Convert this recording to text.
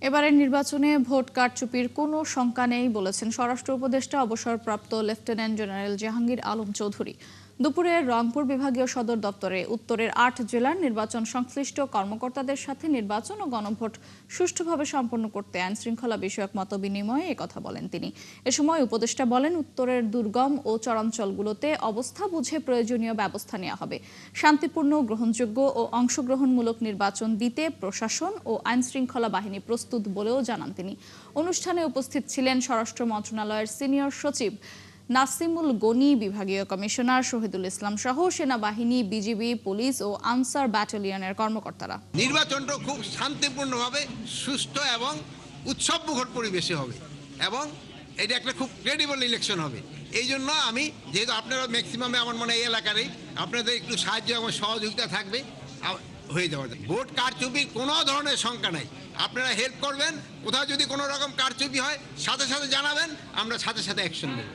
এবারের নির্বাচনে ভোট কারচুপির কোনো শঙ্কা নেই বলেছেন স্বরাষ্ট্র উপদেষ্টা অবসরপ্রাপ্ত লেফটেন্যান্ট জেনারেল জাহাঙ্গীর আলম চৌধুরী। দুপুরে রংপুর বিভাগীয় সদর দপ্তরে উত্তরের ৮ জেলার নির্বাচন সংশ্লিষ্ট কর্মকর্তাদের সাথে নির্বাচন ও গণভোট সুষ্ঠুভাবে সম্পন্ন করতে আইন শৃঙ্খলা বিষয়ক মতবিনিময়ে একথা বলেন তিনি। এ সময় উপদেষ্টা বলেন, উত্তরের দুর্গম ও চরাঞ্চলগুলোতে অবস্থা বুঝে প্রয়োজনীয় ব্যবস্থা নেওয়া হবে। শান্তিপূর্ণ, গ্রহণযোগ্য ও অংশগ্রহণমূলক নির্বাচন দিতে প্রশাসন ও আইন শৃঙ্খলা বাহিনী প্রস্তুত বলেও জানান তিনি। অনুষ্ঠানে উপস্থিত ছিলেন স্বরাষ্ট্র মন্ত্রণালয়ের সিনিয়র সচিব নাসিমুল গনি, বিভাগীয় কমিশনার শহীদুল ইসলাম সহ সেনাবাহিনী, বিজিবি, পুলিশ ও আনসার ব্যাটালিয়নের কর্মকর্তারা। নির্বাচনটা খুব শান্তিপূর্ণভাবে, সুষ্ঠু এবং উৎসবমুখর পরিবেশে হবে এবং এটা একটা খুব ক্রেডিবল ইলেকশন হবে। এই জন্য আমি, যেহেতু আপনারা ম্যাক্সিমামে আমার মনে হয় এই এলাকারই, আপনাদের একটু সাহায্য এবং সহযোগিতা থাকবে হয়ে যাওয়া যায়। ভোট কারচুপির কোনো ধরনের শঙ্কা নাই। আপনারা হেল্প করবেন, কোথাও যদি কোনো রকম কারচুপি হয় সাথে সাথে জানাবেন, আমরা সাথে সাথে অ্যাকশন নেব।